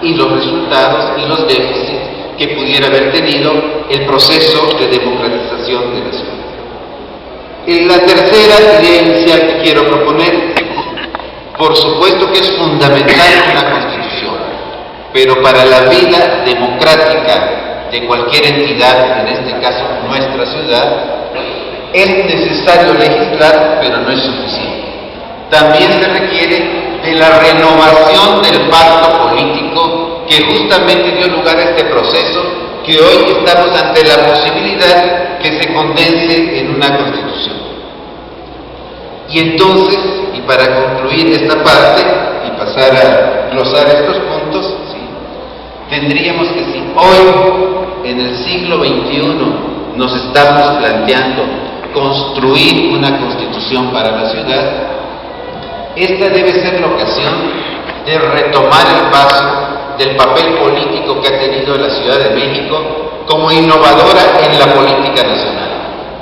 y los resultados y los déficits que pudiera haber tenido el proceso de democratización de la ciudad. La tercera idea inicial que quiero proponer, por supuesto que es fundamental una constitución, pero para la vida democrática de cualquier entidad, en este caso nuestra ciudad, es necesario legislar, pero no es suficiente. También se requiere de la renovación del pacto político que justamente dio lugar a este proceso, que hoy estamos ante la posibilidad que se condense en una constitución. Y entonces, y para concluir esta parte y pasar a glosar estos puntos, ¿sí?, tendríamos que, si hoy en el siglo XXI nos estamos planteando construir una constitución para la ciudad, esta debe ser la ocasión de retomar el paso del papel político que ha tenido la Ciudad de México como innovadora en la política nacional,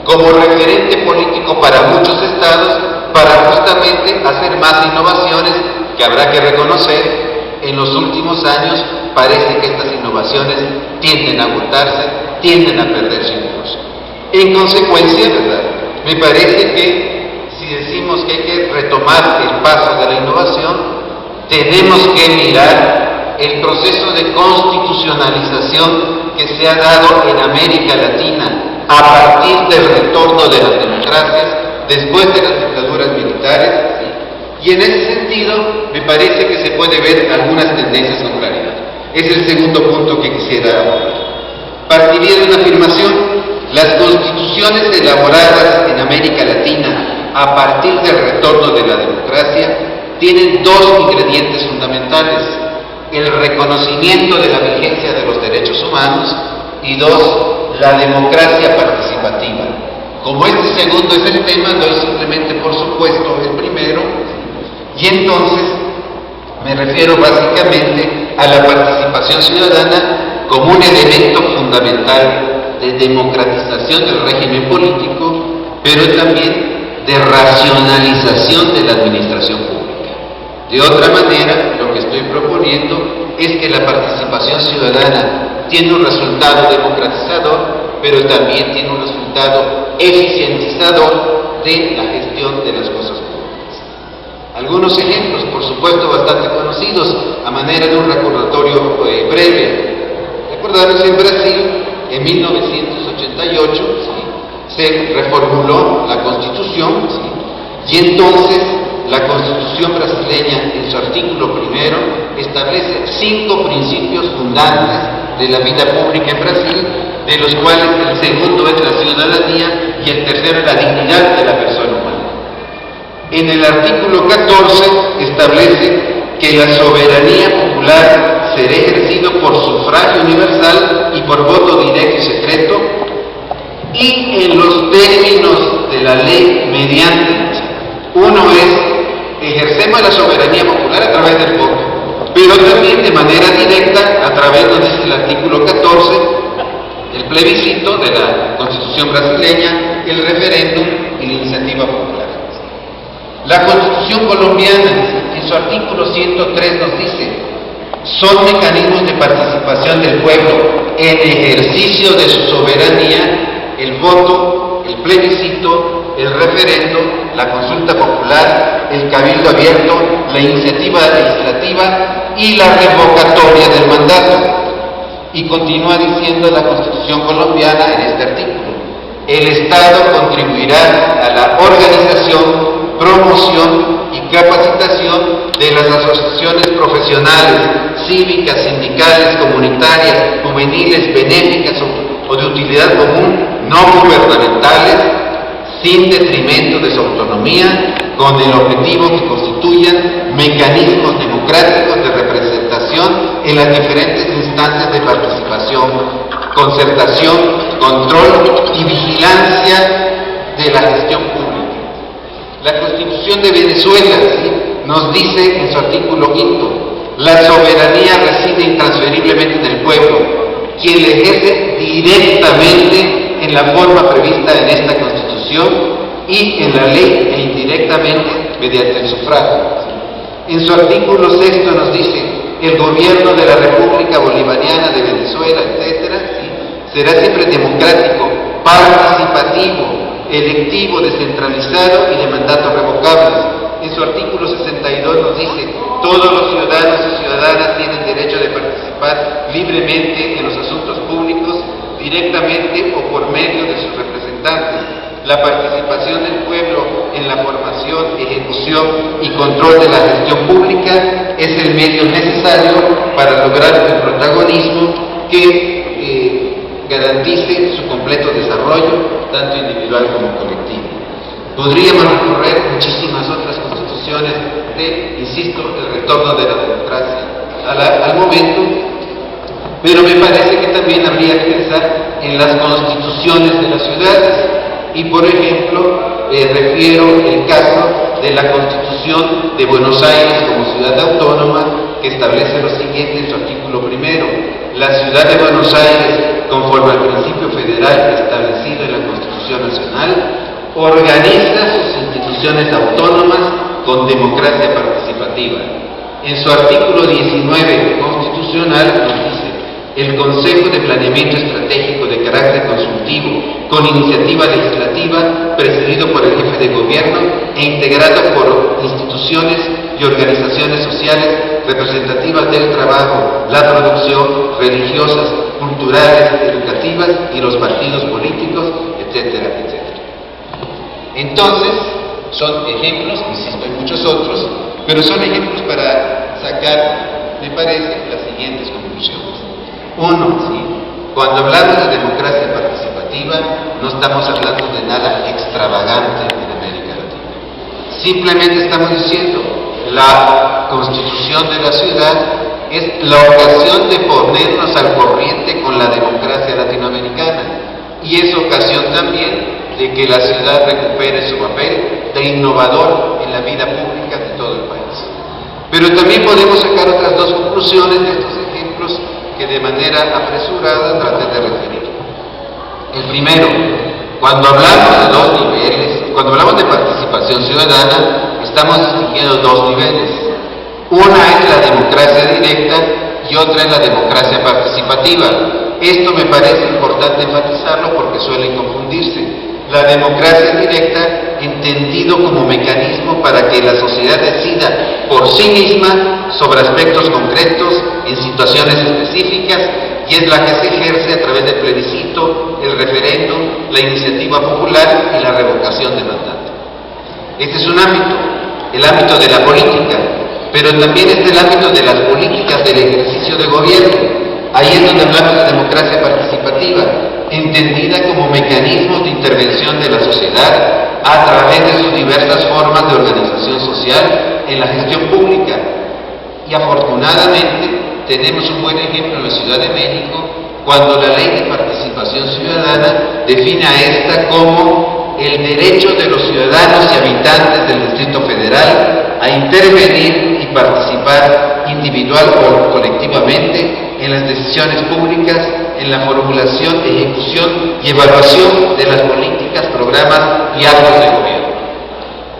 como referente político para muchos estados, para justamente hacer más innovaciones que habrá que reconocer. En los últimos años parece que estas innovaciones tienden a agotarse, tienden a perder su impulso. En consecuencia, ¿verdad?, me parece que si decimos que hay que retomar el paso de la innovación, tenemos que mirar el proceso de constitucionalización que se ha dado en América Latina a partir del retorno de las democracias después de las dictaduras militares, y en ese sentido me parece que se puede ver algunas tendencias con claridad. Es el segundo punto que quisiera abordar. Partiría de una afirmación: las constituciones elaboradas en América Latina a partir del retorno de la democracia tienen dos ingredientes fundamentales: el reconocimiento de la vigencia de los derechos humanos y dos, la democracia participativa. Como este segundo es el tema, doy simplemente por supuesto el primero, y entonces me refiero básicamente a la participación ciudadana como un elemento fundamental de democratización del régimen político, pero también de racionalización de la administración pública. De otra manera, lo que estoy proponiendo es que la participación ciudadana tiene un resultado democratizador, pero también tiene un resultado eficientizador de la gestión de las cosas públicas. Algunos ejemplos, por supuesto, bastante conocidos, a manera de un recordatorio breve. Recordarles, en Brasil, en 1988, ¿sí?, se reformuló la Constitución, ¿sí?, y entonces la Constitución brasileña, en su artículo primero, establece 5 principios fundantes de la vida pública en Brasil, de los cuales el segundo es la ciudadanía y el tercero es la dignidad de la persona humana. En el artículo 14 establece que la soberanía popular será ejercida por sufragio universal y por voto directo y secreto, y en los términos de la ley mediante, uno es: ejercemos la soberanía popular a través del voto, pero también de manera directa a través, nos dice el artículo 14, el plebiscito de la Constitución brasileña, el referéndum y la iniciativa popular. La Constitución colombiana, en su artículo 103, nos dice: son mecanismos de participación del pueblo en ejercicio de su soberanía el voto, el plebiscito, el referendo, la consulta popular, el cabildo abierto, la iniciativa legislativa y la revocatoria del mandato. Y continúa diciendo la Constitución colombiana en este artículo: el Estado contribuirá a la organización, promoción y capacitación de las asociaciones profesionales, cívicas, sindicales, comunitarias, juveniles, benéficas o de utilidad común, no gubernamentales, sin detrimento de su autonomía, con el objetivo que constituyan mecanismos democráticos de representación en las diferentes instancias de participación, concertación, control y vigilancia de la gestión pública. La Constitución de Venezuela, ¿sí?, nos dice en su artículo 5: la soberanía reside intransferiblemente en el pueblo, quien la ejerce directamente en la forma prevista en esta Constitución y en la ley, e indirectamente mediante el sufragio. En su artículo 6 nos dice: el gobierno de la República Bolivariana de Venezuela, etcétera, ¿sí?, será siempre democrático, participativo, electivo, descentralizado y de mandatos revocables. En su artículo 62 nos dice: todos los ciudadanos y ciudadanas tienen derecho de participar libremente en los asuntos públicos, directamente o por medio de sus representantes. La participación del pueblo en la formación, ejecución y control de la gestión pública es el medio necesario para lograr el protagonismo que garantice su completo desarrollo, tanto individual como colectivo. Podríamos recorrer muchísimas otras constituciones insisto, el retorno de la democracia al momento, pero me parece que también habría que pensar en las constituciones de las ciudades. Y por ejemplo, refiero el caso de la Constitución de Buenos Aires como ciudad autónoma, que establece lo siguiente en su artículo primero: la ciudad de Buenos Aires, conforme al principio federal establecido en la Constitución Nacional, organiza sus instituciones autónomas con democracia participativa. En su artículo 19 constitucional nos dice: el Consejo de Planeamiento Estratégico de carácter consultivo, con iniciativa legislativa, presidido por el jefe de gobierno e integrado por instituciones y organizaciones sociales representativas del trabajo, la producción, religiosas, culturales, educativas y los partidos políticos, etcétera, etcétera. Entonces, son ejemplos, insisto, hay muchos otros, pero son ejemplos para sacar, me parece, las siguientes conclusiones. Uno, ¿sí?, cuando hablamos de democracia participativa, no estamos hablando de nada extravagante en América Latina. Simplemente estamos diciendo: la Constitución de la ciudad es la ocasión de ponernos al corriente con la democracia latinoamericana, y es ocasión también de que la ciudad recupere su papel de innovador en la vida pública de todo el país. Pero también podemos sacar otras dos conclusiones de estos ejemplos que de manera apresurada traté de referir. El primero: cuando hablamos de dos niveles, cuando hablamos de participación ciudadana, estamos distinguiendo dos niveles. Una es la democracia directa y otra es la democracia participativa. Esto me parece importante enfatizarlo porque suelen confundirse. La democracia directa, entendido como mecanismo para que la sociedad decida por sí misma sobre aspectos concretos en situaciones específicas, y es la que se ejerce a través del plebiscito, el referéndum, la iniciativa popular y la revocación de mandato. Este es un ámbito, el ámbito de la política, pero también es el ámbito de las políticas del ejercicio de gobierno. Ahí es donde hablamos de democracia participativa, entendida como mecanismos de intervención de la sociedad a través de sus diversas formas de organización social en la gestión pública. Y afortunadamente tenemos un buen ejemplo en la Ciudad de México, cuando la Ley de Participación Ciudadana define a esta como el derecho de los ciudadanos y habitantes del Distrito Federal a intervenir y participar individual o colectivamente en las decisiones públicas, en la formulación, ejecución y evaluación de las políticas, programas y actos de gobierno.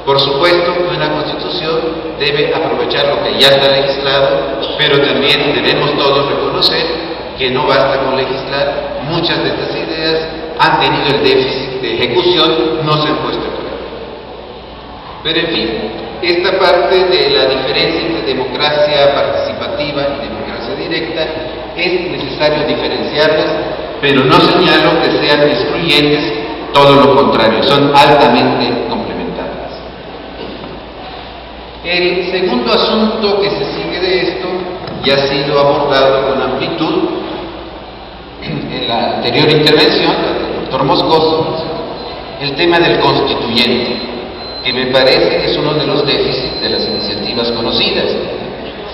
Por supuesto que una Constitución debe aprovechar lo que ya está legislado, pero también debemos todos reconocer que no basta con legislar. Muchas de estas ideas han tenido el déficit de ejecución, no se han puesto en práctica. Pero en fin, esta parte de la diferencia entre democracia participativa y democracia directa es necesario diferenciarlas, pero no señalo que sean excluyentes, todo lo contrario, son altamente complementarias. El segundo asunto que se sigue de esto ya ha sido abordado con amplitud en la anterior intervención del doctor Moscoso, el tema del constituyente, que me parece que es uno de los déficits de las iniciativas conocidas.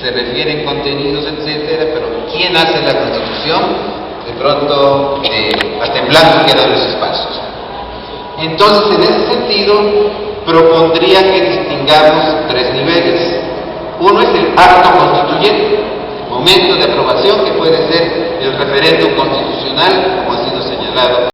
Se refieren contenidos, etcétera, pero ¿quién hace la Constitución? De pronto, hasta en blanco quedan los espacios. Entonces, en ese sentido, propondría que distingamos tres niveles. Uno es el acto constituyente, momento de aprobación, que puede ser el referéndum constitucional, como ha sido señalado